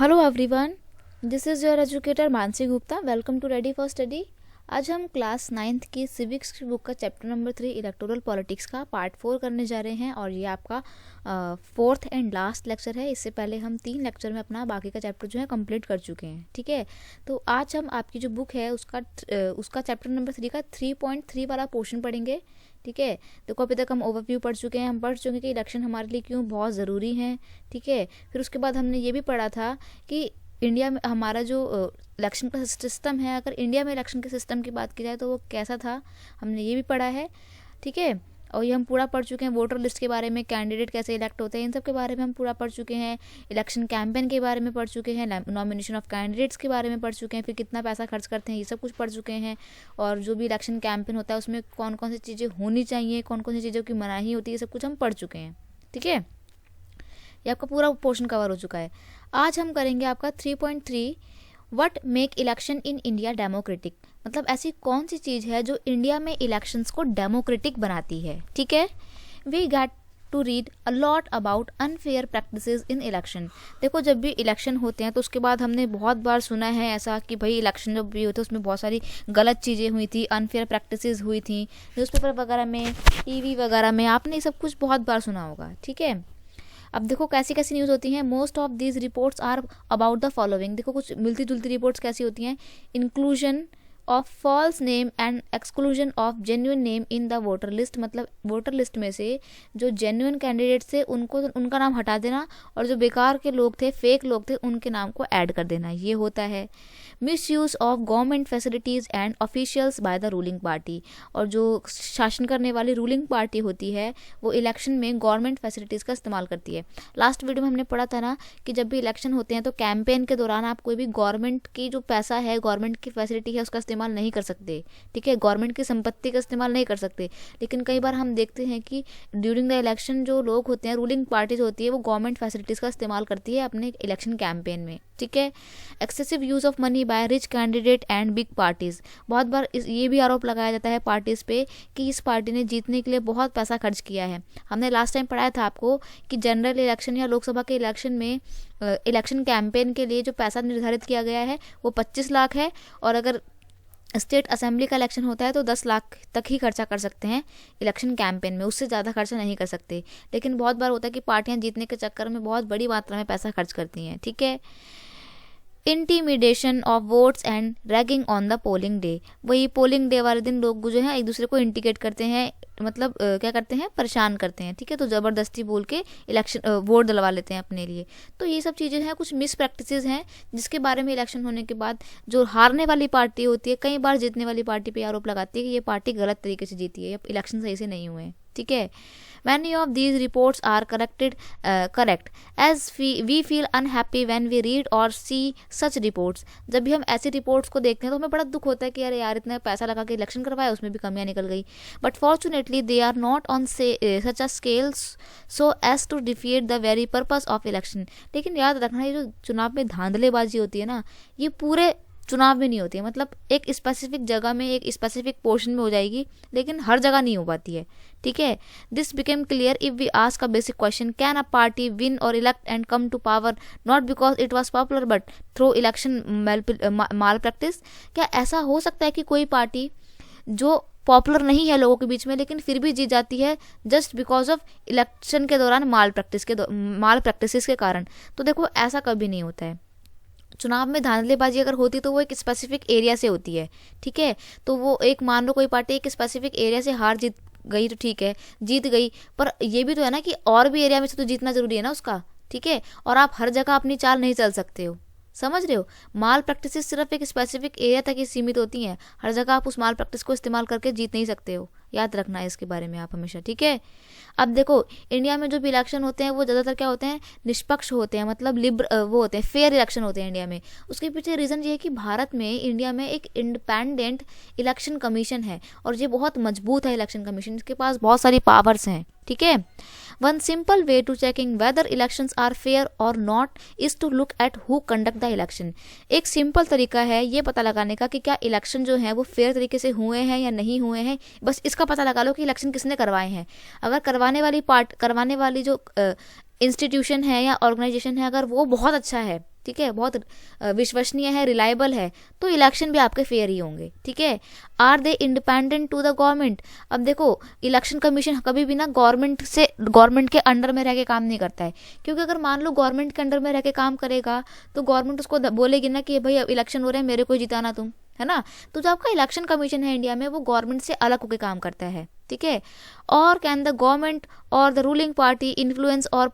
Hello everyone, this is your educator Mansi Gupta. Welcome to ready for study. आज हम class 9th की civics की book का चैप्टर नंबर 3 इलेक्टोरल पॉलिटिक्स का part 4 करने जा रहे हैं और ये आपका 4th एंड लास्ट लेक्चर है। इससे पहले हम 3 लेक्चर में अपना बाकी का चैप्टर जो है कंप्लीट कर चुके हैं। ठीक है, तो आज हम आपकी जो बुक है उसका चैप्टर नंबर 3 का 3.3 वाला पोर्शन पढ़ेंगे। ठीक है, देखो अभी तक हम ओवरव्यू पढ़ चुके हैं। हम पढ़ चुके हैं कि इलेक्शन हमारे लिए क्यों बहुत ज़रूरी है। ठीक है, फिर उसके बाद हमने ये भी पढ़ा था कि इंडिया में हमारा जो इलेक्शन का सिस्टम है, अगर इंडिया में इलेक्शन के सिस्टम की बात की जाए तो वो कैसा था, हमने ये भी पढ़ा है। ठीक है, और ये हम पूरा पढ़ चुके हैं। वोटर लिस्ट के बारे में, कैंडिडेट कैसे इलेक्ट होते हैं, इन सब के बारे में हम पूरा पढ़ चुके हैं। इलेक्शन कैंपेन के बारे में पढ़ चुके हैं। नॉमिनेशन ऑफ कैंडिडेट्स के बारे में पढ़ चुके हैं। फिर कितना पैसा खर्च करते हैं, ये सब कुछ पढ़ चुके हैं। और जो भी इलेक्शन कैंपेन होता है उसमें कौन कौन सी चीज़ें होनी चाहिए, कौन कौन सी चीज़ों की मनाही होती है, ये सब कुछ हम पढ़ चुके हैं। ठीक है, ये आपका पूरा पोर्शन कवर हो चुका है। आज हम करेंगे आपका 3.3 what make election in India democratic. मतलब ऐसी कौन सी चीज़ है जो इंडिया में इलेक्शंस को डेमोक्रेटिक बनाती है। ठीक है, we get to read a lot about unfair practices in election. देखो जब भी इलेक्शन होते हैं तो उसके बाद हमने बहुत बार सुना है ऐसा कि भाई इलेक्शन जब भी होते हैं उसमें बहुत सारी गलत चीज़ें हुई थी, अनफेयर प्रैक्टिसेस हुई थी। न्यूज़पेपर वगैरह में, टीवी वगैरह में आपने ये सब कुछ बहुत बार सुना होगा। ठीक है, अब देखो कैसी कैसी न्यूज़ होती हैं। Most of these reports are about the following. देखो कुछ मिलती जुलती रिपोर्ट्स कैसी होती हैं। Inclusion of false name and exclusion of genuine name in the voter list. मतलब वोटर लिस्ट में से जो जेन्युइन कैंडिडेट्स थे उनका नाम हटा देना और जो बेकार के लोग थे, फेक लोग थे, उनके नाम को ऐड कर देना, ये होता है। Miss use of government facilities and officials by the ruling party. और जो शासन करने वाली रूलिंग पार्टी होती है वो इलेक्शन में गवर्नमेंट फैसिलिटीज़ का इस्तेमाल करती है। लास्ट वीडियो में हमने पढ़ा था ना कि जब भी इलेक्शन होते हैं तो कैंपेन के दौरान आप कोई भी गवर्नमेंट की जो पैसा है, गवर्नमेंट की फैसिलिटी है, उसका इस्तेमाल नहीं कर सकते। ठीक है, गवर्नमेंट की संपत्ति का इस्तेमाल नहीं कर सकते। लेकिन कई बार हम देखते हैं कि ड्यूरिंग द इलेक्शन जो लोग होते हैं, रूलिंग पार्टीज होती है, वो गवर्नमेंट फैसिलिटीज़ का इस्तेमाल करती है अपने इलेक्शन कैंपेन में। ठीक है, excessive use of money by rich candidate and big parties. बहुत बार ये भी आरोप लगाया जाता है पार्टीज़ पे कि इस पार्टी ने जीतने के लिए बहुत पैसा खर्च किया है। हमने लास्ट टाइम पढ़ाया था आपको कि जनरल इलेक्शन या लोकसभा के इलेक्शन में इलेक्शन कैंपेन के लिए जो पैसा निर्धारित किया गया है वो 25 लाख है। और अगर स्टेट असेंबली का इलेक्शन होता है तो 10 लाख तक ही खर्चा कर सकते हैं इलेक्शन कैंपेन में, उससे ज़्यादा खर्चा नहीं कर सकते। लेकिन बहुत बार होता है कि पार्टियां जीतने के चक्कर में बहुत बड़ी मात्रा में पैसा खर्च करती हैं। ठीक है, intimidation of votes and ragging on the polling day. वही पोलिंग डे वाले दिन लोग जो है एक दूसरे को इंडिकेट करते हैं, मतलब क्या करते हैं, परेशान करते हैं। ठीक है, तो ज़बरदस्ती बोल के इलेक्शन वोट दिलवा लेते हैं अपने लिए। तो ये सब चीज़ें हैं, कुछ मिस प्रैक्टिसेस हैं जिसके बारे में इलेक्शन होने के बाद जो हारने वाली पार्टी होती है कई बार जीतने वाली पार्टी पे आरोप लगाती है कि ये पार्टी गलत तरीके से जीती है या इलेक्शन सही से नहीं हुए हैं। ठीक है, many of these reports are correct as we feel unhappy when we read or see such reports। जब भी हम ऐसी रिपोर्ट्स को देखते हैं तो हमें बड़ा दुख होता है कि अरे यार इतना पैसा लगा के इलेक्शन करवाया, उसमें भी कमियां निकल गई। But fortunately they are not on such a scale so as to defeat the very purpose of election. लेकिन याद रखना, ये जो चुनाव में धांधलेबाजी होती है ना, ये पूरे चुनाव में नहीं होती है। मतलब एक स्पेसिफिक जगह में, एक स्पेसिफिक पोर्शन में हो जाएगी, लेकिन हर जगह नहीं हो पाती है। ठीक है, this became clear if we ask a basic question, can a party win or elect and come to power not because it was popular but through election malpractice. क्या ऐसा हो सकता है कि कोई पार्टी जो पॉपुलर नहीं है लोगों के बीच में लेकिन फिर भी जीत जाती है जस्ट बिकॉज ऑफ इलेक्शन के दौरान माल प्रैक्टिस के कारण? तो देखो ऐसा कभी नहीं होता है। चुनाव में धांधलेबाजी अगर होती तो वो एक स्पेसिफिक एरिया से होती है। ठीक है, तो वो एक मान लो कोई पार्टी एक स्पेसिफिक एरिया से हार जीत गई तो ठीक है, जीत गई, पर ये भी तो है ना कि और भी एरिया में से तो जीतना जरूरी है ना उसका। ठीक है, और आप हर जगह अपनी चाल नहीं चल सकते हो, समझ रहे हो। माल प्रैक्टिसेस सिर्फ एक स्पेसिफिक एरिया तक ही सीमित होती हैं, हर जगह आप उस माल प्रैक्टिस को इस्तेमाल करके जीत नहीं सकते हो। याद रखना है इसके बारे में आप हमेशा। ठीक है, अब देखो इंडिया में जो भी इलेक्शन होते हैं वो ज़्यादातर क्या होते हैं, निष्पक्ष होते हैं, मतलब वो होते हैं, फेयर इलेक्शन होते हैं इंडिया में। उसके पीछे रीज़न ये है कि भारत में, इंडिया में एक इंडिपेंडेंट इलेक्शन कमीशन है और ये बहुत मजबूत है इलेक्शन कमीशन, इसके पास बहुत सारी पावर्स हैं। ठीक है, one simple way to checking whether elections are fair or not is to look at who conduct the election. एक सिंपल तरीका है ये पता लगाने का कि क्या इलेक्शन जो है वो फेयर तरीके से हुए हैं या नहीं हुए हैं। बस इसका पता लगा लो कि इलेक्शन किसने करवाए हैं। अगर करवाने वाली जो इंस्टीट्यूशन है या ऑर्गेनाइजेशन है, अगर वो बहुत अच्छा है, ठीक है, बहुत विश्वसनीय है, रिलायबल है, तो इलेक्शन भी आपके फेयर ही होंगे, ठीक है। Are they independent to the government, अब देखो इलेक्शन कमीशन कभी भी ना गवर्नमेंट के अंडर में रह के काम नहीं करता है, क्योंकि अगर मान लो गवर्नमेंट के अंडर में रह के काम करेगा तो गवर्नमेंट उसको बोलेगी ना कि भाई इलेक्शन हो रहे हैं, मेरे को जिताना तुम, है ना। तो जो आपका इलेक्शन कमीशन है इंडिया में वो गवर्नमेंट से अलग होकर काम करता है, ठीक है। और कैन द गवर्नमेंट और द रूलिंग पार्टी इन्फ्लुएंस और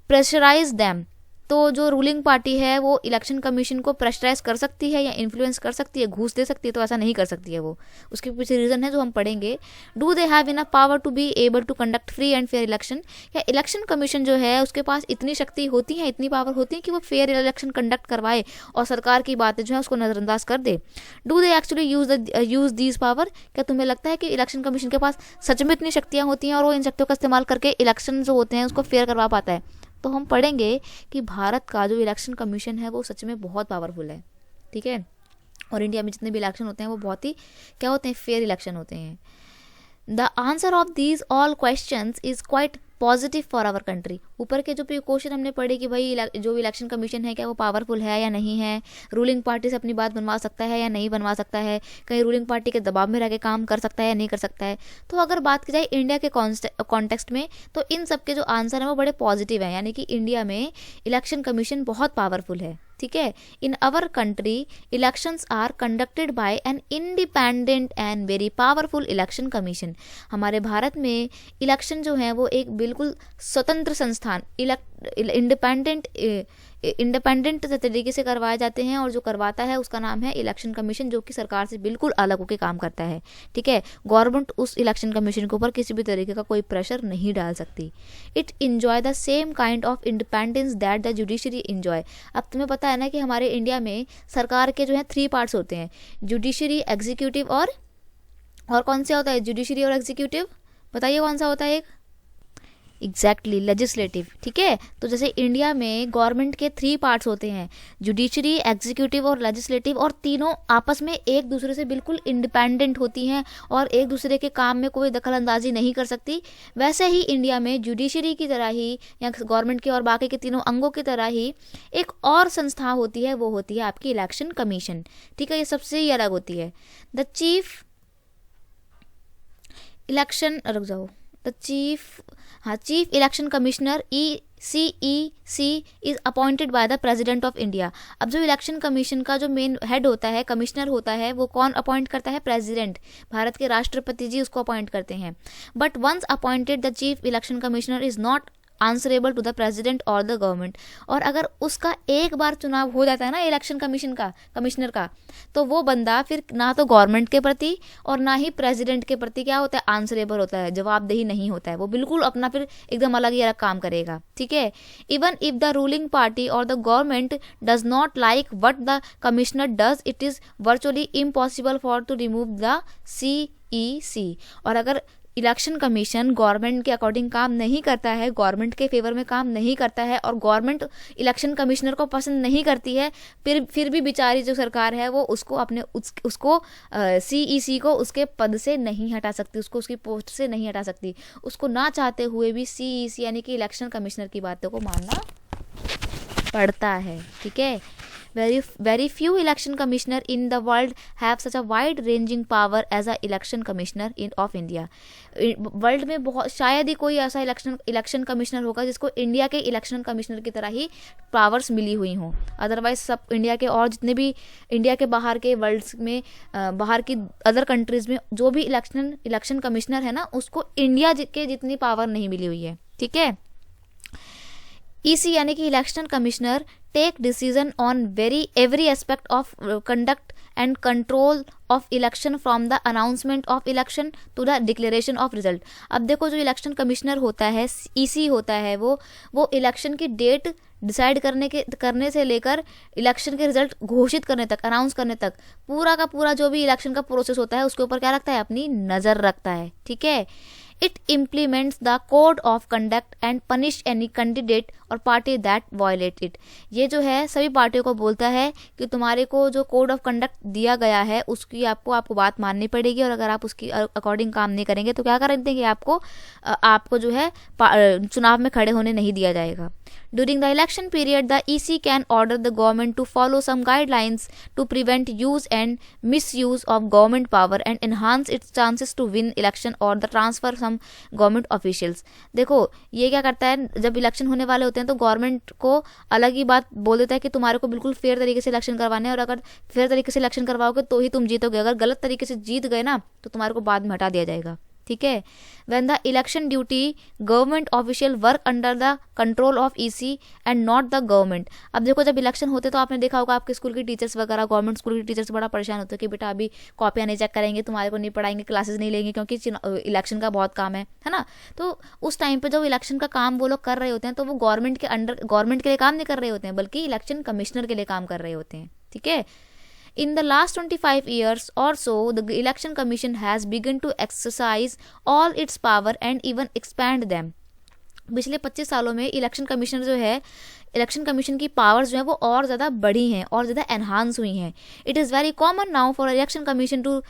प्रेशराइज देम, तो जो रूलिंग पार्टी है वो इलेक्शन कमीशन को प्रेशराइज कर सकती है या इन्फ्लुएंस कर सकती है, घूस दे सकती है, तो ऐसा नहीं कर सकती है वो। उसके पीछे रीज़न है जो हम पढ़ेंगे। Do they have enough power to be able to conduct free and fair election, या इलेक्शन कमीशन जो है उसके पास इतनी शक्ति होती है, इतनी पावर होती है कि वो फेयर इलेक्शन कंडक्ट करवाए और सरकार की बातें जो है उसको नज़रअंदाज कर दे। Do they actually use these power, क्या तुम्हें लगता है कि इलेक्शन कमीशन के पास सच में इतनी शक्तियाँ होती हैं और वो इन शक्तियों का इस्तेमाल करके इलेक्शन जो होते हैं उसको फेयर करवा पाता है? तो हम पढ़ेंगे कि भारत का जो इलेक्शन कमीशन है वो सच में बहुत पावरफुल है, ठीक है। और इंडिया में जितने भी इलेक्शन होते हैं वो बहुत ही क्या होते हैं, फेयर इलेक्शन होते हैं। The answer of these all questions is quite positive for our country. ऊपर के जो क्वेश्चन हमने पढ़े कि भाई जो इलेक्शन कमीशन है क्या वो पावरफुल है या नहीं है, रूलिंग पार्टी से अपनी बात बनवा सकता है या नहीं बनवा सकता है, कहीं रूलिंग पार्टी के दबाव में रह के काम कर सकता है या नहीं कर सकता है। तो अगर बात की जाए इंडिया के कॉन्टेक्स्ट में तो इन सब के जो आंसर हैं वो बड़े पॉजिटिव हैं, यानी कि इंडिया में इलेक्शन कमीशन बहुत पावरफुल है, ठीक है। In our country elections are conducted by an independent and very powerful election commission. हमारे भारत में इलेक्शन जो है वो एक बिल्कुल स्वतंत्र संस्थान इंडिपेंडेंट तरीके से करवाए जाते हैं, और जो करवाता है उसका नाम है इलेक्शन कमीशन, जो कि सरकार से बिल्कुल अलग होकर काम करता है, ठीक है। गवर्नमेंट उस इलेक्शन कमीशन के ऊपर किसी भी तरीके का कोई प्रेशर नहीं डाल सकती। It enjoy the same kind of independence that the judiciary enjoy. अब तुम्हें पता है ना कि हमारे इंडिया में सरकार के जो है 3 पार्ट्स होते हैं, जुडिशरी, एग्जीक्यूटिव और कौन सा होता है, जुडिशरी और एग्जीक्यूटिव, बताइए कौन सा होता है एक? एग्जैक्टली लेजिस्लेटिव, ठीक है। तो जैसे इंडिया में गवर्नमेंट के 3 पार्ट्स होते हैं, जुडिशरी, एग्जीक्यूटिव और लेजिस्लेटिव, और तीनों आपस में एक दूसरे से बिल्कुल इंडिपेंडेंट होती हैं और एक दूसरे के काम में कोई दखल अंदाजी नहीं कर सकती। वैसे ही इंडिया में जुडिशरी की तरह ही या गवर्नमेंट के और बाकी के तीनों अंगों की तरह ही एक और संस्था होती है, वो होती है आपकी इलेक्शन कमीशन, ठीक है। ये सबसे ही अलग होती है। The chief election chief election commissioner CEC is appointed by the president of India. अब जो इलेक्शन कमीशन का जो मेन हेड होता है, कमिश्नर होता है, वो कौन अपॉइंट करता है? प्रेसिडेंट, भारत के राष्ट्रपति जी उसको अपॉइंट करते हैं। But once appointed the chief election commissioner is not answerable to the president और द गवर्नमेंट। और अगर उसका एक बार चुनाव हो जाता है ना इलेक्शन कमिश्नर का, तो वो बंदा फिर ना तो गवर्नमेंट के प्रति और ना ही प्रेसिडेंट के प्रति क्या होता है, आंसरेबल होता है, जवाबदेही नहीं होता है, वो बिल्कुल अपना फिर एकदम अलग ही अलग काम करेगा, ठीक है। Even if the ruling party और the government does not like what the commissioner does, it is virtually impossible for to remove the CEC। और अगर इलेक्शन कमीशन गवर्नमेंट के अकॉर्डिंग काम नहीं करता है, गवर्नमेंट के फेवर में काम नहीं करता है, और गवर्नमेंट इलेक्शन कमिश्नर को पसंद नहीं करती है, फिर भी बेचारी जो सरकार है वो उसको CEC को उसके पद से नहीं हटा सकती, उसको उसकी पोस्ट से नहीं हटा सकती। उसको ना चाहते हुए भी CEC यानी कि इलेक्शन कमिश्नर की बातों को मानना पड़ता है, ठीक है। Very few election commissioner in the world have such a wide ranging power as a election commissioner of India। World में बहुत शायद ही कोई ऐसा इलेक्शन कमिश्नर होगा जिसको इंडिया के इलेक्शन कमिश्नर की तरह ही पावर्स मिली हुई हों। अदरवाइज सब इंडिया के और जितने भी इंडिया के बाहर के वर्ल्ड्स में बाहर की अदर कंट्रीज में जो भी इलेक्शन कमिश्नर है ना, उसको इंडिया के जितनी पावर नहीं मिली हुई है, ठीक है। EC यानी कि election commissioner take decision on every aspect of conduct and control of election from the announcement of election to the declaration of result. अब देखो जो इलेक्शन कमिश्नर होता है, EC होता है, वो इलेक्शन की डेट डिसाइड करने से लेकर इलेक्शन के रिजल्ट घोषित करने तक, अनाउंस करने तक, पूरा का पूरा जो भी इलेक्शन का प्रोसेस होता है उसके ऊपर क्या रखता है, अपनी नज़र रखता है, ठीक है। It implements the code of conduct and punish any candidate और पार्टी दैट वायलेट इट। ये जो है सभी पार्टियों को बोलता है कि तुम्हारे को जो कोड ऑफ कंडक्ट दिया गया है उसकी आपको बात माननी पड़ेगी, और अगर आप उसकी अकॉर्डिंग काम नहीं करेंगे तो क्या कर देंगे, आपको जो है चुनाव में खड़े होने नहीं दिया जाएगा। During the election period, the EC can order the government to follow some guidelines to prevent use and misuse of government power and enhance its chances to win election or the transfer some government officials. देखो ये क्या करता है, जब election होने वाले होते हैं तो गवर्नमेंट को अलग ही बात बोल देता है कि तुम्हारे को बिल्कुल फेयर तरीके से इलेक्शन करवाने हैं, और अगर फेयर तरीके से इलेक्शन करवाओगे तो ही तुम जीतोगे, अगर गलत तरीके से जीत गए ना तो तुम्हारे को बाद में हटा दिया जाएगा. ठीक है. When the election duty government official work under the control of EC and not the government. अब देखो जब इलेक्शन होते तो आपने देखा होगा आपके स्कूल के टीचर्स वगैरह, गवर्नमेंट स्कूल के टीचर्स बड़ा परेशान होते हैं कि बेटा अभी कॉपियां नहीं चेक करेंगे, तुम्हारे को नहीं पढ़ाएंगे, क्लासेस नहीं लेंगे क्योंकि इलेक्शन का बहुत काम है ना. तो उस टाइम पे जब इलेक्शन का काम वो लोग कर रहे होते हैं तो वो गवर्नमेंट के अंडर, गवर्नमेंट के लिए काम नहीं कर रहे होते हैं बल्कि इलेक्शन कमिश्नर के लिए काम कर रहे होते हैं. ठीक है. In the last 25 years or so, the Election Commission has begun to exercise all its power and even expand them. पिछले 25 सालों में इलेक्शन कमीशन जो है, इलेक्शन कमीशन की पावर्स जो है वो और ज़्यादा बढ़ी हैं और ज़्यादा एनहांस हुई हैं. It is very common now for election commission to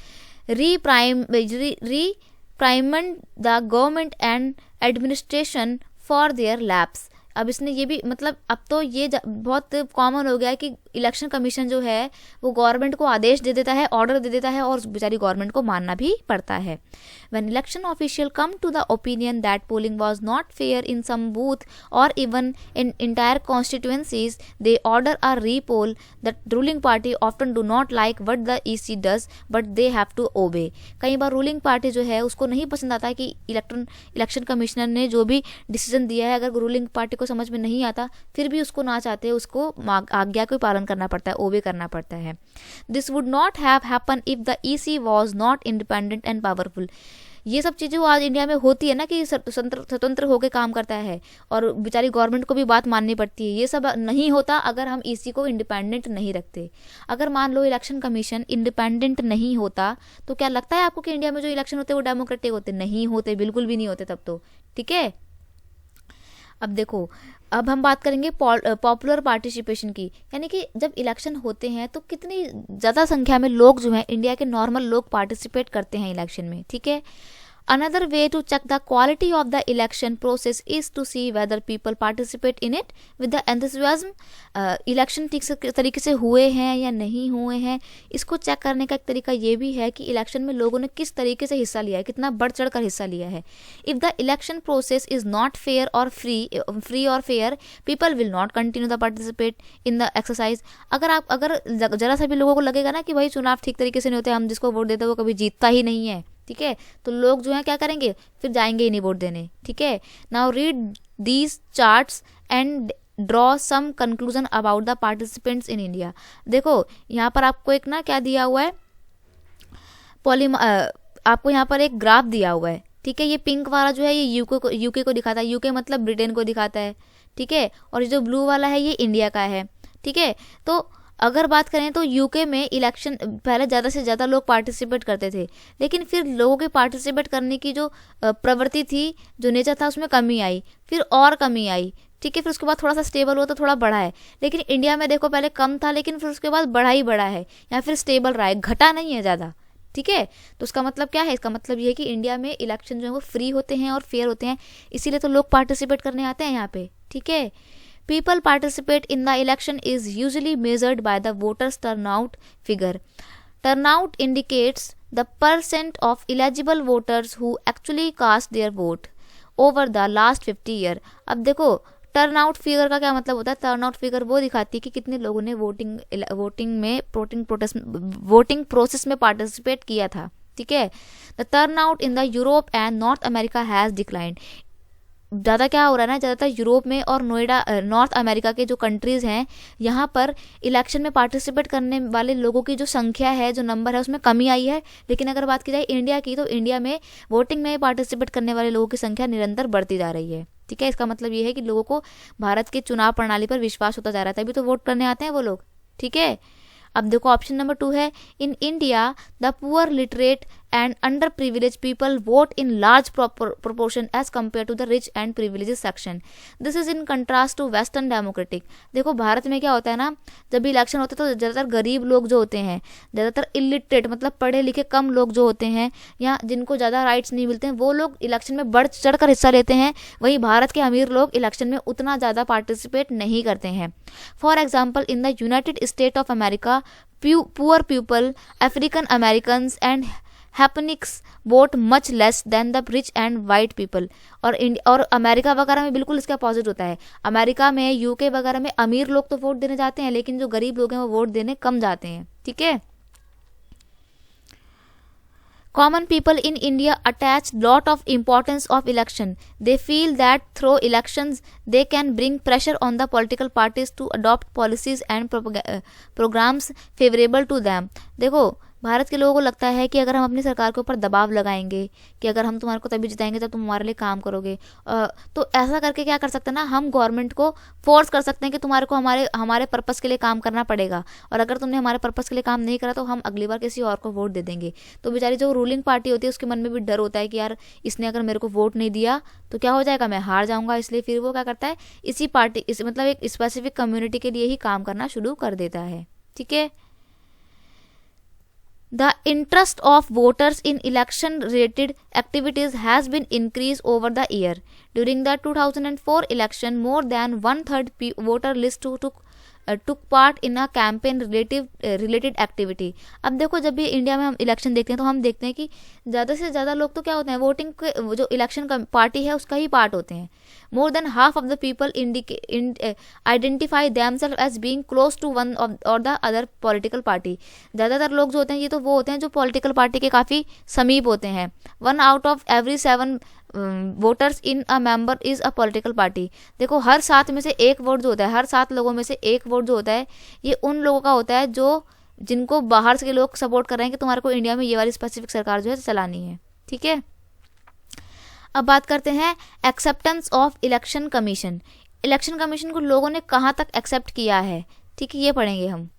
reprimand the government and administration for their lapse. अब इसने ये भी मतलब अब तो ये बहुत कॉमन हो गया है कि इलेक्शन कमीशन जो है वो गवर्नमेंट को आदेश दे देता है, ऑर्डर दे देता है और बेचारी गवर्नमेंट को मानना भी पड़ता है. When election official come to the opinion that polling was not fair in some booth or even in entire constituencies, they order a repoll. The ruling party often do not like what the EC does but they have to obey. कई बार ruling party जो है उसको नहीं पसंद आता है कि election commissioner ने जो भी डिसीजन दिया है, अगर रूलिंग पार्टी को समझ में नहीं आता फिर भी उसको ना चाहते उसको आज्ञा को पालन करना पड़ता है, ओबे करना पड़ता है. This would not have happen if the EC was not independent and powerful. ये सब चीज़ें आज इंडिया में होती है ना कि स्वतंत्र होकर काम करता है और बेचारी गवर्नमेंट को भी बात माननी पड़ती है. ये सब नहीं होता अगर हम ईसी को इंडिपेंडेंट नहीं रखते. अगर मान लो इलेक्शन कमीशन इंडिपेंडेंट नहीं होता तो क्या लगता है आपको कि इंडिया में जो इलेक्शन होते हैं वो डेमोक्रेटिक होते? नहीं होते, बिल्कुल भी नहीं होते तब तो. ठीक है. अब देखो, अब हम बात करेंगे पॉपुलर पार्टिसिपेशन की, यानी कि जब इलेक्शन होते हैं तो कितनी ज़्यादा संख्या में लोग जो हैं, इंडिया के नॉर्मल लोग पार्टिसिपेट करते हैं इलेक्शन में. ठीक है. Another way to check the quality of the election process is to see whether people participate in it with the enthusiasm. Election ठीक से तरीके से हुए हैं या नहीं हुए हैं, इसको चेक करने का एक तरीका ये भी है कि इलेक्शन में लोगों ने किस तरीके से हिस्सा लिया है, कितना बढ़ चढ़ कर हिस्सा लिया है. If the election process is not fair और फ्री और fair, people will not continue the participate in the exercise. अगर जरा सा भी लोगों को लगेगा ना कि भाई चुनाव ठीक तरीके से नहीं होते, हम जिसको वोट देते हैं वो कभी जीतता ही नहीं है, ठीक है, तो लोग जो है क्या करेंगे, फिर जाएंगे ही नहीं वोट देने. ठीक है. Now read these charts and draw some conclusion about the participants in India. देखो यहाँ पर आपको एक ना क्या दिया हुआ है, आपको यहाँ पर एक ग्राफ दिया हुआ है. ठीक है. ये पिंक वाला जो है ये यूके को दिखाता है, यूके मतलब ब्रिटेन को दिखाता है. ठीक है. और जो ब्लू वाला है ये इंडिया का है. ठीक है. तो अगर बात करें तो यूके में इलेक्शन पहले ज़्यादा से ज़्यादा लोग पार्टिसिपेट करते थे, लेकिन फिर लोगों के पार्टिसिपेट करने की जो प्रवृत्ति थी, जो नेचर था, उसमें कमी आई, फिर और कमी आई. ठीक है. फिर उसके बाद थोड़ा सा स्टेबल हुआ तो थोड़ा बढ़ा है. लेकिन इंडिया में देखो पहले कम था लेकिन फिर उसके बाद बढ़ा ही बढ़ा है, या फिर स्टेबल रहा है, घटा नहीं है ज़्यादा. ठीक है. तो उसका मतलब क्या है, इसका मतलब ये है कि इंडिया में इलेक्शन जो है वो फ्री होते हैं और फेयर होते हैं, इसीलिए तो लोग पार्टिसिपेट करने आते हैं यहाँ पे. ठीक है. People participate in the election is usually measured by the voters' turnout figure. Turnout indicates the percent of eligible voters who actually cast their vote over the last 50 years. अब देखो टर्नआउट फिगर का क्या मतलब होता है. Turnout figure वो दिखाती है कि कितने लोगों ने वोटिंग प्रोसेस में पार्टिसिपेट किया था. ठीक है. The turnout in the Europe and north America has declined. ज़्यादा क्या हो रहा है ना, ज़्यादातर यूरोप में और नॉर्थ अमेरिका के जो कंट्रीज़ हैं, यहाँ पर इलेक्शन में पार्टिसिपेट करने वाले लोगों की जो संख्या है, जो नंबर है, उसमें कमी आई है. लेकिन अगर बात की जाए इंडिया की, तो इंडिया में वोटिंग में पार्टिसिपेट करने वाले लोगों की संख्या निरंतर बढ़ती जा रही है. ठीक है. इसका मतलब ये है कि लोगों को भारत के चुनाव प्रणाली पर विश्वास होता जा रहा है, तभी तो वोट करने आते हैं वो लोग. ठीक है. अब देखो ऑप्शन नंबर 2 है, in India the poor literate and underprivileged people vote in large proportion as compared to the rich and privileged section. This is in contrast to Western democratic. देखो भारत में क्या होता है ना, जब भी इलेक्शन होता है तो ज़्यादातर गरीब लोग जो होते हैं, ज़्यादातर इलिटरेट मतलब पढ़े लिखे कम लोग जो होते हैं या जिनको ज़्यादा राइट्स नहीं मिलते हैं, वो लोग इलेक्शन में बढ़ चढ़ कर हिस्सा लेते हैं. वहीं भारत के अमीर लोग इलेक्शन में उतना ज़्यादा पार्टिसिपेट नहीं करते हैं. For example, in the United state of America, poor people, African Americans and Hispanics vote much less than the rich and white people. और अमेरिका वगैरह में बिल्कुल इसका अपोजिट होता है. अमेरिका में, यूके वगैरह में अमीर लोग तो वोट देने जाते हैं, लेकिन जो गरीब लोग हैं वो वोट देने कम जाते हैं. ठीक है. Common people in India attach lot of importance of election. They feel that through elections they can bring pressure on the political parties to adopt policies and programs favorable to them. देखो भारत के लोगों को लगता है कि अगर हम अपनी सरकार के ऊपर दबाव लगाएंगे कि अगर हम तुम्हारे को तभी जिताएंगे तब तुम हमारे लिए काम करोगे, तो ऐसा करके क्या कर सकते हैं ना, हम गवर्नमेंट को फोर्स कर सकते हैं कि तुम्हारे को हमारे पर्पस के लिए काम करना पड़ेगा, और अगर तुमने हमारे पर्पस के लिए काम नहीं करा तो हम अगली बार किसी और को वोट दे देंगे. तो बेचारी जो रूलिंग पार्टी होती है उसके मन में भी डर होता है कि यार इसने अगर मेरे को वोट नहीं दिया तो क्या हो जाएगा, मैं हार जाऊंगा. इसलिए फिर वो क्या करता है, इसी पार्टी मतलब एक स्पेसिफिक कम्युनिटी के लिए ही काम करना शुरू कर देता है. ठीक है. The interest of voters in election-related activities has been increased over the year. During the 2004 election, more than one-third voter list took part in a campaign related activity. अब देखो जब भी इंडिया में हम इलेक्शन देखते हैं तो हम देखते हैं कि ज़्यादा से ज़्यादा लोग तो क्या होते हैं, वोटिंग के जो इलेक्शन का पार्टी है उसका ही पार्ट होते हैं. More than half of the people identify themselves as being close to one और द अदर पॉलिटिकल पार्टी. ज़्यादातर लोग जो होते हैं ये तो वो होते हैं जो पॉलिटिकल पार्टी के काफ़ी समीप होते हैं. 1 out of every 7 voters in a member is a political party. देखो हर 7 में से एक वोट जो होता है, हर 7 लोगों में से एक वोट जो होता है, ये उन लोगों का होता है जो जिनको बाहर से लोग सपोर्ट कर रहे हैं कि तुम्हारे को इंडिया में ये वाली स्पेसिफिक सरकार जो है चलानी है. ठीक है. अब बात करते हैं acceptance of election commission. Election commission को लोगों ने कहाँ तक एक्सेप्ट किया है. ठीक है, ये पढ़ेंगे हम.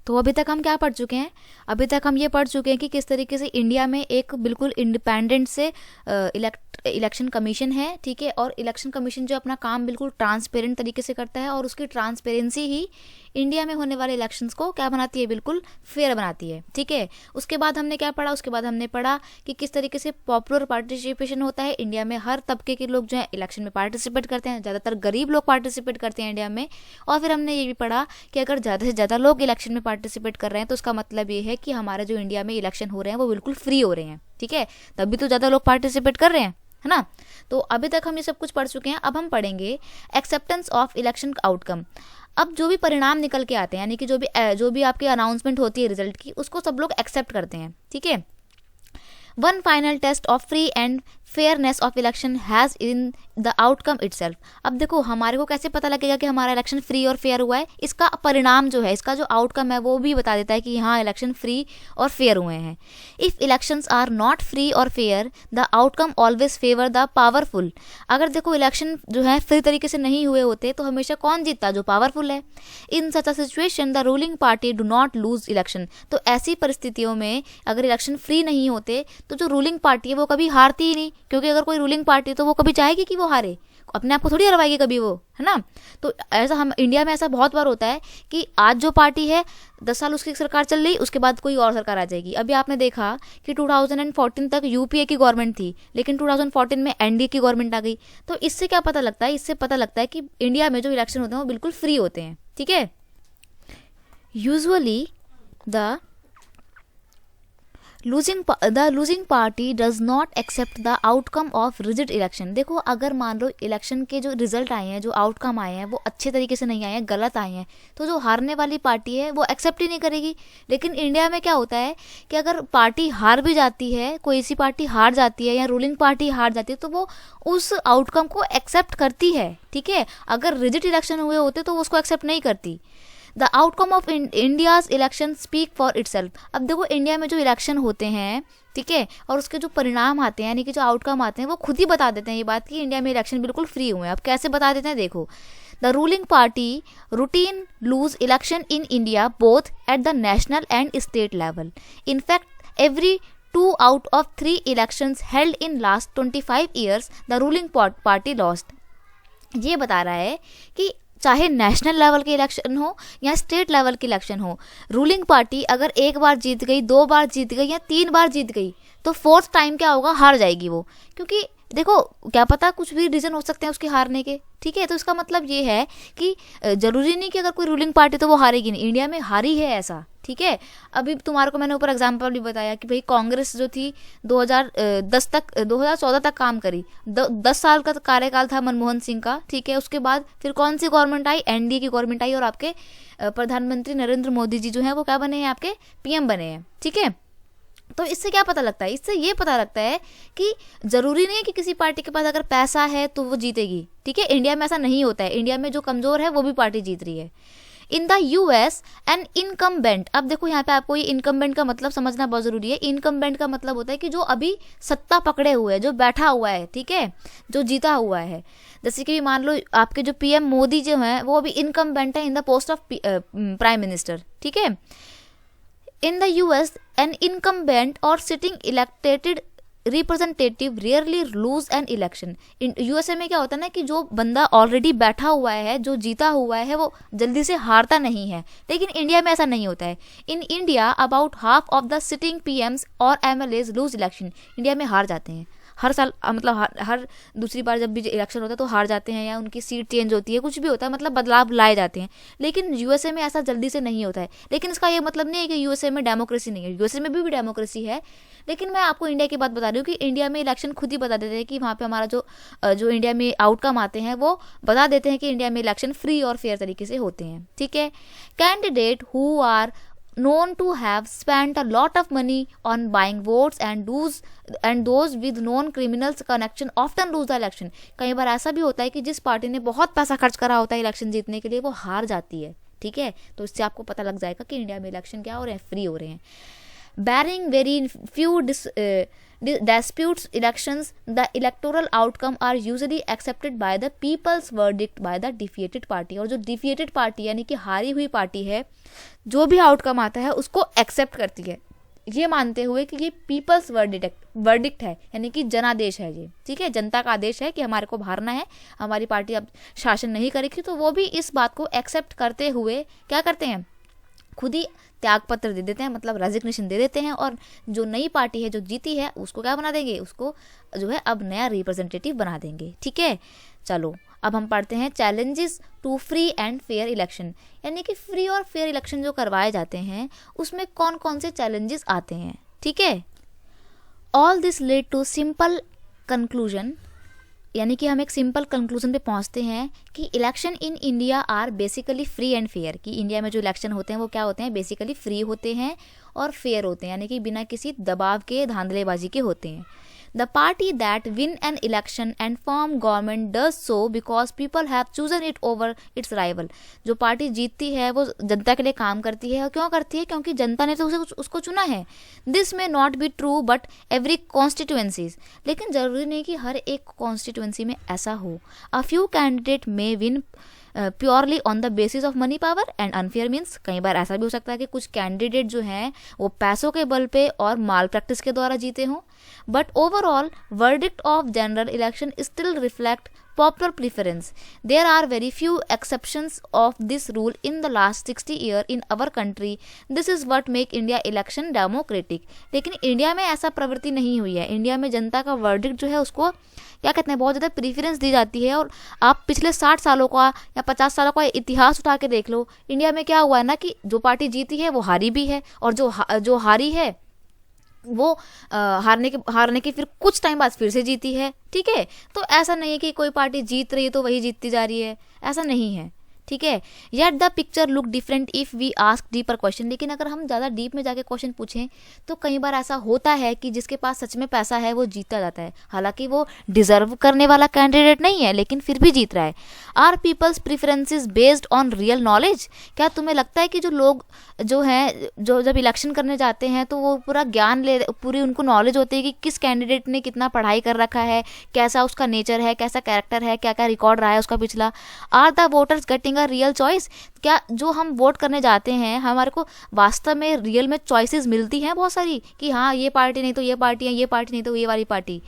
तो अभी तक हम क्या पढ़ चुके हैं, अभी तक हम ये पढ़ चुके हैं कि किस तरीके से इंडिया में एक बिल्कुल इंडिपेंडेंट से इलेक्शन कमीशन है. ठीक है. और इलेक्शन कमीशन जो अपना काम बिल्कुल ट्रांसपेरेंट तरीके से करता है, और उसकी ट्रांसपेरेंसी ही इंडिया में होने वाले इलेक्शंस को क्या बनाती है, बिल्कुल फेयर बनाती है. ठीक है. उसके बाद हमने क्या पढ़ा, उसके बाद हमने पढ़ा कि किस तरीके से पॉपुलर पार्टिसिपेशन होता है. इंडिया में हर तबके के लोग जो है इलेक्शन में पार्टिसिपेट करते हैं, ज़्यादातर गरीब लोग पार्टिसिपेट करते हैं इंडिया में. और फिर हमने ये भी पढ़ा कि अगर ज़्यादा से ज़्यादा लोग इलेक्शन में पार्टिसिपेट कर रहे हैं तो उसका मतलब ये है कि हमारे जो इंडिया में इलेक्शन हो रहे हैं वो बिल्कुल फ्री हो रहे हैं. ठीक है. तभी तो ज़्यादा लोग पार्टिसिपेट कर रहे हैं, है ना. तो अभी तक हम ये सब कुछ पढ़ चुके हैं. अब हम पढ़ेंगे एक्सेप्टेंस ऑफ इलेक्शन आउटकम. अब जो भी परिणाम निकल के आते हैं, यानी कि जो भी आपकी अनाउंसमेंट होती है रिजल्ट की, उसको सब लोग एक्सेप्ट करते हैं. ठीक है. One final test of free and fairness of election has in the outcome itself. अब देखो हमारे को कैसे पता लगेगा कि हमारा इलेक्शन फ्री और फेयर हुआ है, इसका परिणाम जो है, इसका जो आउटकम है वो भी बता देता है कि हाँ इलेक्शन फ्री और फेयर हुए हैं. If elections are not free और fair the outcome always favour the powerful. अगर देखो इलेक्शन जो है फ्री तरीके से नहीं हुए होते तो हमेशा कौन जीतता, जो पावरफुल है. In such a situation the ruling party do not lose election. तो ऐसी परिस्थितियों में अगर इलेक्शन फ्री नहीं होते तो जो रूलिंग पार्टी है वो कभी हारती ही नहीं, क्योंकि अगर कोई रूलिंग पार्टी तो वो कभी चाहेगी कि वो हारे, अपने आप को थोड़ी हरवाएगी कभी वो, है ना. तो ऐसा हम इंडिया में ऐसा बहुत बार होता है कि आज जो पार्टी है 10 साल उसकी सरकार चल रही, उसके बाद कोई और सरकार आ जाएगी. अभी आपने देखा कि 2014 तक यूपीए की गवर्नमेंट थी, लेकिन 2014 में एनडीए की गवर्नमेंट आ गई. तो इससे क्या पता लगता है, इससे पता लगता है कि इंडिया में जो इलेक्शन होते हैं वो बिल्कुल फ्री होते हैं. ठीक है. Usually the losing party does not accept the outcome of rigid election. देखो अगर मान लो इलेक्शन के जो रिजल्ट आए हैं, जो आउटकम आए हैं वो अच्छे तरीके से नहीं आए हैं, गलत आए हैं, तो जो हारने वाली पार्टी है वो एक्सेप्ट ही नहीं करेगी. लेकिन इंडिया में क्या होता है कि अगर पार्टी हार भी जाती है, कोई सी पार्टी हार जाती है या रूलिंग पार्टी हार जाती है, तो वो उस आउटकम को एक्सेप्ट करती है. ठीक है. अगर रिजिड इलेक्शन हुए होते तो वो उसको एक्सेप्ट नहीं करती. The outcome of India's election speak for itself. अब देखो इंडिया में जो इलेक्शन होते हैं, ठीक है, और उसके जो परिणाम आते हैं, यानी कि जो आउटकम आते हैं, वो खुद ही बता देते हैं ये बात कि इंडिया में इलेक्शन बिल्कुल फ्री हुए हैं. अब कैसे बता देते हैं, देखो. The ruling party routine lose election in India both at the national and state level. In fact every 2 out of 3 elections held in last 25 years, the ruling party lost. ये बता रहा है कि चाहे नेशनल लेवल के इलेक्शन हो या state level के इलेक्शन हो, रूलिंग पार्टी अगर एक बार जीत गई, 2 बार जीत गई या 3 बार जीत गई तो 4th टाइम क्या होगा, हार जाएगी वो। क्योंकि देखो क्या पता कुछ भी रीज़न हो सकते हैं उसके हारने के, ठीक है। तो इसका मतलब ये है कि ज़रूरी नहीं कि अगर कोई रूलिंग पार्टी तो वो हारेगी नहीं। इंडिया में हारी है ऐसा, ठीक है। अभी तुम्हारे को मैंने ऊपर एग्जाम्पल भी बताया कि भाई कांग्रेस जो थी 2014 तक काम करी, 10 साल का कार्यकाल था मनमोहन सिंह का, ठीक है। उसके बाद फिर कौन सी गवर्नमेंट आई, एनडीए की गवर्नमेंट आई और आपके प्रधानमंत्री नरेंद्र मोदी जी जो हैं वो क्या बने हैं, आपके पीएम बने हैं, ठीक है। तो इससे क्या पता लगता है, इससे ये पता लगता है कि ज़रूरी नहीं है कि किसी पार्टी के पास अगर पैसा है तो वो जीतेगी, ठीक है। इंडिया में ऐसा नहीं होता है, इंडिया में जो कमज़ोर है वो भी पार्टी जीत रही है। In the US an incumbent, अब देखो यहाँ पे आपको ये इनकम्बेंट का मतलब समझना बहुत ज़रूरी है। इनकम्बेंट का मतलब होता है कि जो अभी सत्ता पकड़े हुए है, जो बैठा हुआ है, ठीक है, जो जीता हुआ है। जैसे कि मान लो आपके जो पीएम मोदी जो हैं वो अभी इनकम्बेंट है in the post of prime minister, ठीक है। In the US, an incumbent or sitting elected representative rarely lose an election. In USA में क्या होता है ना कि जो बंदा ऑलरेडी बैठा हुआ है, जो जीता हुआ है, वो जल्दी से हारता नहीं है। लेकिन इंडिया में ऐसा नहीं होता है। In India about half of the sitting PMs और MLAs लूज इलेक्शन। इंडिया में हार जाते हैं हर साल, मतलब हर दूसरी बार जब भी इलेक्शन होता है तो हार जाते हैं या उनकी सीट चेंज होती है, कुछ भी होता है, मतलब बदलाव लाए जाते हैं। लेकिन यूएसए में ऐसा जल्दी से नहीं होता है। लेकिन इसका ये मतलब नहीं है कि यूएसए में डेमोक्रेसी नहीं है, यूएसए में भी डेमोक्रेसी है। लेकिन मैं आपको इंडिया की बात बता रही हूँ कि इंडिया में इलेक्शन खुद ही बता देते हैं कि वहाँ पे हमारा जो इंडिया में आउटकम आते हैं वो बता देते हैं कि इंडिया में इलेक्शन फ्री और फेयर तरीके से होते हैं, ठीक है। Candidate who are known to have spent a lot of money on buying votes and those with known criminals connection often lose the election. कई बार ऐसा भी होता है कि जिस पार्टी ने बहुत पैसा खर्च करा होता है इलेक्शन जीतने के लिए वो हार जाती है, ठीक है। तो इससे आपको पता लग जाएगा कि इंडिया में इलेक्शन क्या हो रहे हैं, फ्री हो रहे हैं। Barring very few disputes elections, the electoral outcome are usually accepted by the people's verdict by the defeated party. और जो defeated party यानी कि हारी हुई पार्टी है, जो भी आउटकम आता है उसको एक्सेप्ट करती है, ये मानते हुए कि ये पीपल्स वर्डिक्ट है, यानी कि जनादेश है ये, ठीक है। जनता का आदेश है कि हमारे को हारना है, हमारी पार्टी अब शासन नहीं करेगी, तो वो भी इस बात को एक्सेप्ट करते हुए क्या करते हैं, खुद ही त्याग पत्र दे देते हैं, मतलब रेजिग्नेशन दे देते हैं। और जो नई पार्टी है जो जीती है उसको क्या बना देंगे, उसको जो है अब नया रिप्रेजेंटेटिव बना देंगे, ठीक है। चलो अब हम पढ़ते हैं challenges to free and fair election, यानी कि फ्री और फेयर इलेक्शन जो करवाए जाते हैं उसमें कौन कौन से चैलेंजेस आते हैं, ठीक है। All this lead to simple conclusion, यानी कि हम एक सिंपल कंक्लूजन पे पहुंचते हैं कि election in India are basically free and fair, कि इंडिया में जो इलेक्शन होते हैं वो क्या होते हैं, बेसिकली फ्री होते हैं और फेयर होते हैं, यानी कि बिना किसी दबाव के, धांधलेबाजी के होते हैं। The party that win an election and form government does so because people have chosen it over its rival. जो पार्टी जीतती है वो जनता के लिए काम करती है, और क्यों करती है, क्योंकि जनता ने तो उसको चुना है। This may not be true but every constituencies, लेकिन जरूरी नहीं कि हर एक कॉन्स्टिट्यूएंसी में ऐसा हो। A few candidate may win purely on the basis of money power and unfair means, कई बार ऐसा भी हो सकता है कि कुछ कैंडिडेट जो हैं वो पैसों के बल पे और माल प्रैक्टिस के द्वारा जीते हों। But overall verdict of general election still reflect popular preference. There are very few exceptions of this rule in the last 60 years in our country. This is what make India election democratic. लेकिन India में ऐसा प्रवृत्ति नहीं हुई है। India में जनता का verdict जो है उसको क्या कहते हैं, बहुत ज़्यादा प्रीफरेंस दी जाती है। और आप पिछले 60 सालों का या 50 सालों का इतिहास उठा के देख लो, इंडिया में क्या हुआ है ना कि जो पार्टी जीती है वो हारी भी है, और जो हारी है वो हारने के फिर कुछ टाइम बाद फिर से जीती है, ठीक है। तो ऐसा नहीं है कि कोई पार्टी जीत रही है तो वही जीतती जा रही है, ऐसा नहीं है, ठीक है। Yet the picture look different if we ask deeper question, लेकिन अगर हम ज़्यादा डीप में जाके क्वेश्चन पूछें तो कई बार ऐसा होता है कि जिसके पास सच में पैसा है वो जीतता जाता है, हालांकि वो डिजर्व करने वाला कैंडिडेट नहीं है लेकिन फिर भी जीत रहा है। Are people's preferences based on real knowledge, क्या तुम्हें लगता है कि जो लोग जो हैं जो जब इलेक्शन करने जाते हैं तो वो पूरा ज्ञान पूरी उनको नॉलेज होती है कि किस कैंडिडेट ने कितना पढ़ाई कर रखा है, कैसा उसका नेचर है, कैसा कैरेक्टर है, क्या क्या रिकॉर्ड रहा है उसका पिछला। Are the voters getting a real choice? क्या जो हम वोट करने जाते हैं हमारे को वास्तव में रियल में चॉइसेस मिलती हैं बहुत सारी कि हाँ ये पार्टी नहीं तो ये पार्टी है, ये पार्टी नहीं तो ये वाली पार्टी?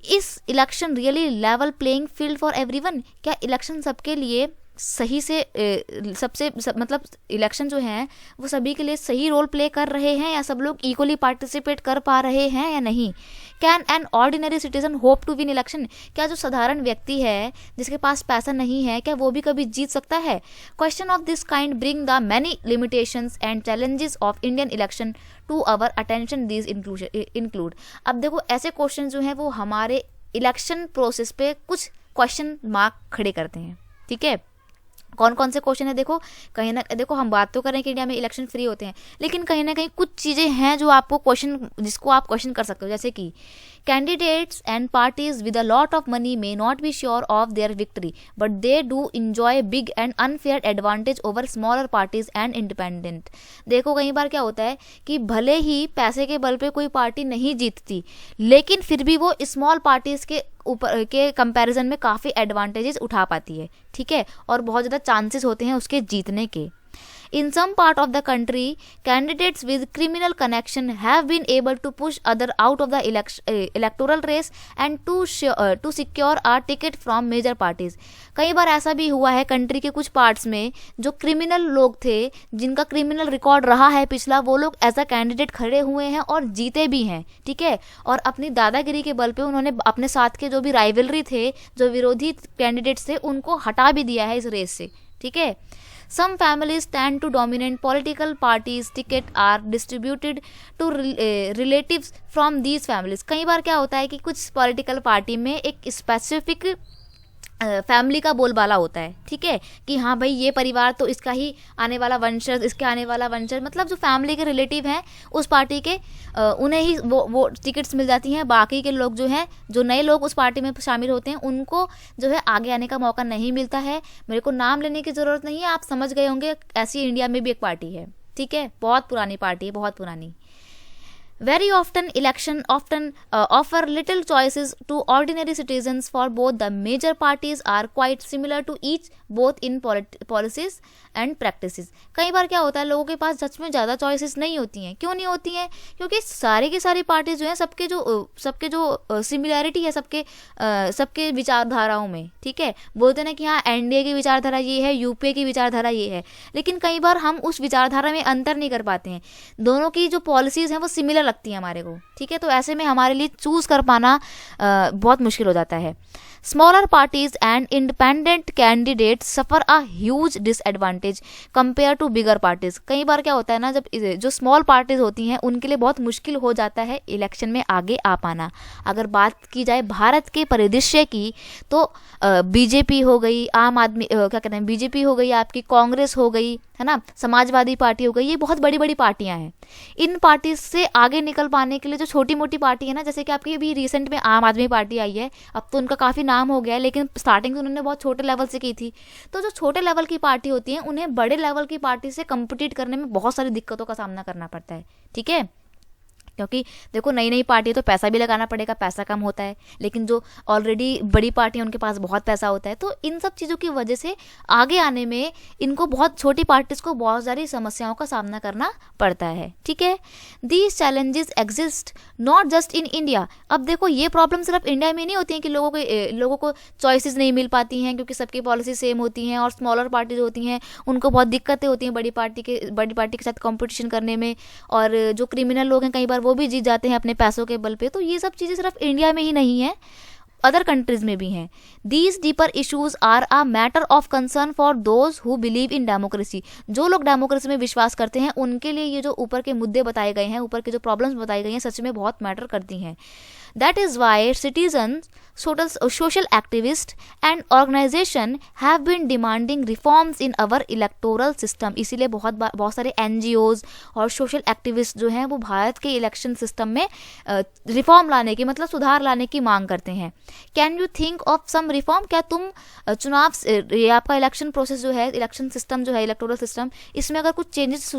इस election really level playing field for everyone? क्या इलेक्शन सबके लिए सही से मतलब इलेक्शन जो है वो सभी के लिए सही रोल प्ले कर रहे हैं, या सब लोग इक्वली पार्टिसिपेट कर पा रहे हैं या नहीं? Can an ordinary citizen hope to win election? क्या जो साधारण व्यक्ति है जिसके पास पैसा नहीं है, क्या वो भी कभी जीत सकता है? Question of this kind bring the many limitations and challenges of Indian election to our attention. These include, अब देखो ऐसे क्वेश्चन जो हैं वो हमारे इलेक्शन प्रोसेस पे कुछ क्वेश्चन मार्क खड़े करते हैं। ठीक है, कौन कौन से क्वेश्चन है? देखो कहीं ना देखो हम बात तो कर रहे हैं कि इंडिया में इलेक्शन फ्री होते हैं, लेकिन कहीं ना कहीं कुछ चीज़ें हैं जो आपको जिसको आप क्वेश्चन कर सकते हो, जैसे कि candidates and parties with a lot of money may not be sure of their victory but they do enjoy big and unfair advantage over smaller parties and independent. देखो कई बार क्या होता है कि भले ही पैसे के बल पे कोई पार्टी नहीं जीतती, लेकिन फिर भी वो स्मॉल पार्टीज के ऊपर के कंपैरिजन में काफ़ी एडवांटेजेस उठा पाती है। ठीक है, और बहुत ज़्यादा चांसेस होते हैं उसके जीतने के। In some part of the country, candidates with criminal connection have been able to push other out of the electoral race and to secure a ticket from major parties. कई बार ऐसा भी हुआ है कंट्री के कुछ पार्ट्स में, जो criminal लोग थे जिनका क्रिमिनल रिकॉर्ड रहा है पिछला, वो लोग एज अ कैंडिडेट खड़े हुए हैं और जीते भी हैं। ठीक है, और अपनी दादागिरी के बल पे उन्होंने अपने साथ के जो भी राइवलरी थे, जो विरोधी कैंडिडेट्स थे, उनको हटा भी दिया है इस रेस से। ठीक है, some families tend to dominate political parties ticket are distributed to relatives from these families। कई बार क्या होता है कि कुछ पॉलिटिकल पार्टी में एक स्पेसिफिक फैमिली का बोलबाला होता है। ठीक है, कि हाँ भाई ये परिवार तो इसका ही आने वाला वंशज, इसके आने वाला वंशज, मतलब जो फैमिली के रिलेटिव हैं उस पार्टी के, उन्हें ही वो टिकट्स मिल जाती हैं। बाकी के लोग जो हैं, जो नए लोग उस पार्टी में शामिल होते हैं, उनको जो है आगे आने का मौका नहीं मिलता है। मेरे को नाम लेने की ज़रूरत नहीं है, आप समझ गए होंगे। ऐसी इंडिया में भी एक पार्टी है। ठीक है, बहुत पुरानी पार्टी है, बहुत पुरानी। Very often election offer little choices to ordinary citizens, for both the major parties are quite similar to each both in policies and practices। कई बार क्या होता है, लोगों के पास सच में ज़्यादा चॉइसेस नहीं होती हैं। क्यों नहीं होती हैं? क्योंकि सारी की सारी पार्टीज जो हैं, सबके जो सिमिलैरिटी है सबके विचारधाराओं में। ठीक है, बोलते हैं ना कि हाँ एनडीए की विचारधारा ये है, यूपीए की विचारधारा ये है, लेकिन कई बार हम उस विचारधारा में अंतर नहीं कर पाते हैं। दोनों की जो पॉलिसीज़ हैं वो सिमिलर लगती है हमारे को। ठीक है, तो ऐसे में हमारे लिए चूज कर पाना बहुत मुश्किल हो जाता है। Smaller parties and independent candidate suffer a huge disadvantage compare to bigger parties. कई बार क्या होता है ना, जब जो स्मॉल पार्टीज होती हैं उनके लिए बहुत मुश्किल हो जाता है इलेक्शन में आगे आ पाना। अगर बात की जाए भारत के परिदृश्य की, तो बीजेपी हो गई, आम आदमी क्या कहते हैं, बीजेपी हो गई, आपकी कांग्रेस हो गई, है ना, समाजवादी पार्टी हो गई, ये बहुत बड़ी बड़ी पार्टियां हैं। इन पार्टी से आगे निकल पाने के लिए जो छोटी मोटी पार्टी है ना, जैसे कि आपकी अभी रिसेंट में आम आदमी पार्टी आई है, अब तो उनका काफ़ी नाम हो गया है, लेकिन स्टार्टिंग तो उन्होंने बहुत छोटे लेवल से की थी। तो जो छोटे लेवल की पार्टी होती है, उन्हें बड़े लेवल की पार्टी से कम्पिटिट करने में बहुत सारी दिक्कतों का सामना करना पड़ता है। ठीक है, क्योंकि देखो नई नई पार्टी है तो पैसा भी लगाना पड़ेगा, पैसा कम होता है, लेकिन जो ऑलरेडी बड़ी पार्टी है उनके पास बहुत पैसा होता है। तो इन सब चीज़ों की वजह से आगे आने में इनको बहुत छोटी पार्टीज को बहुत सारी समस्याओं का सामना करना पड़ता है। ठीक है, these challenges exist not just in India. अब देखो ये प्रॉब्लम सिर्फ इंडिया में नहीं होती हैं कि लोगों को चॉइसेस नहीं मिल पाती हैं क्योंकि सबकी पॉलिसी सेम होती हैं, और स्मॉलर पार्टीज होती हैं उनको बहुत दिक्कतें होती हैं बड़ी पार्टी के साथ कॉम्पिटिशन करने में, और जो क्रिमिनल लोग हैं कई बार वो भी जीत जाते हैं अपने पैसों के बल पे। तो ये सब चीज़ें सिर्फ इंडिया में ही नहीं है, अदर कंट्रीज में भी हैं। These deeper issues are a matter of concern for those who believe in democracy. जो लोग डेमोक्रेसी में विश्वास करते हैं उनके लिए ये जो ऊपर के मुद्दे बताए गए हैं, ऊपर के जो प्रॉब्लम्स बताई गई हैं, सच में बहुत मैटर करती हैं। That is why citizen, social activists and organization have been demanding reforms in our electoral system। इसीलिए बहुत सारे NGOs और सोशल एक्टिविस्ट जो हैं वो भारत के इलेक्शन सिस्टम में रिफॉर्म लाने की, मतलब सुधार लाने की मांग करते हैं। Can you think of some reform? क्या तुम ये आपका इलेक्शन प्रोसेस जो है, इलेक्शन सिस्टम जो है, इलेक्टोरल सिस्टम, इसमें अगर कुछ चेंजेस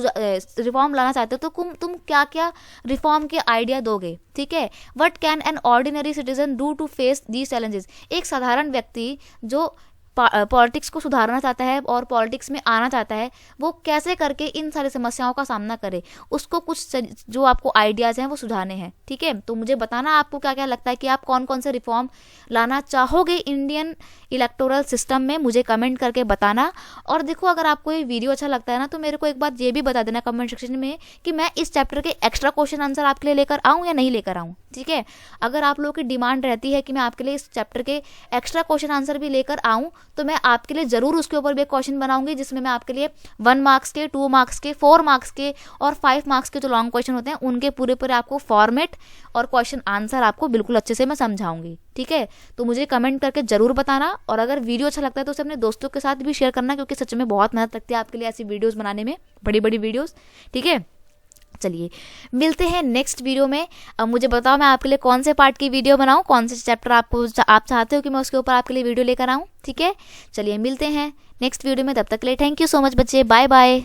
रिफॉर्म लाना चाहते हो तो तुम क्या क्या रिफॉर्म के आइडिया दोगे? ठीक है, what can an ordinary citizen do to face these challenges? एक साधारण व्यक्ति जो पॉलिटिक्स को सुधारना चाहता है और पॉलिटिक्स में आना चाहता है, वो कैसे करके इन सारी समस्याओं का सामना करे, उसको कुछ जो आपको आइडियाज़ हैं वो सुझाने हैं। ठीक है, तो मुझे बताना आपको क्या क्या लगता है कि आप कौन कौन से रिफॉर्म लाना चाहोगे इंडियन इलेक्टोरल सिस्टम में, मुझे कमेंट करके बताना। और देखो, अगर आपको ये वीडियो अच्छा लगता है ना, तो मेरे को एक बात ये भी बता देना कमेंट सेक्शन में कि मैं इस चैप्टर के एक्स्ट्रा क्वेश्चन आंसर आपके लिए लेकर आऊँ या नहीं लेकर आऊँ। ठीक है, अगर आप लोगों की डिमांड रहती है कि मैं आपके लिए इस चैप्टर के एक्स्ट्रा क्वेश्चन आंसर भी लेकर आऊँ, तो मैं आपके लिए ज़रूर उसके ऊपर भी एक क्वेश्चन बनाऊंगी, जिसमें मैं आपके लिए 1 मार्क्स के, 2 मार्क्स के, 4 मार्क्स के और 5 मार्क्स के जो लॉन्ग क्वेश्चन होते हैं उनके पूरे पूरे आपको फॉर्मेट और क्वेश्चन आंसर आपको बिल्कुल अच्छे से मैं समझाऊंगी। ठीक है, तो मुझे कमेंट करके ज़रूर बताना, और अगर वीडियो अच्छा लगता है तो उसे अपने दोस्तों के साथ भी शेयर करना, क्योंकि सच में बहुत मेहनत लगती है आपके लिए ऐसी वीडियोज़ बनाने में, बड़ी बड़ी वीडियोज़। ठीक है, चलिए मिलते हैं नेक्स्ट वीडियो में। अब मुझे बताओ मैं आपके लिए कौन से पार्ट की वीडियो बनाऊं, कौन से चैप्टर आप चाहते हो कि मैं उसके ऊपर आपके लिए वीडियो लेकर आऊं। ठीक है, चलिए मिलते हैं नेक्स्ट वीडियो में, तब तक के लिए थैंक यू सो मच बच्चे, बाय बाय।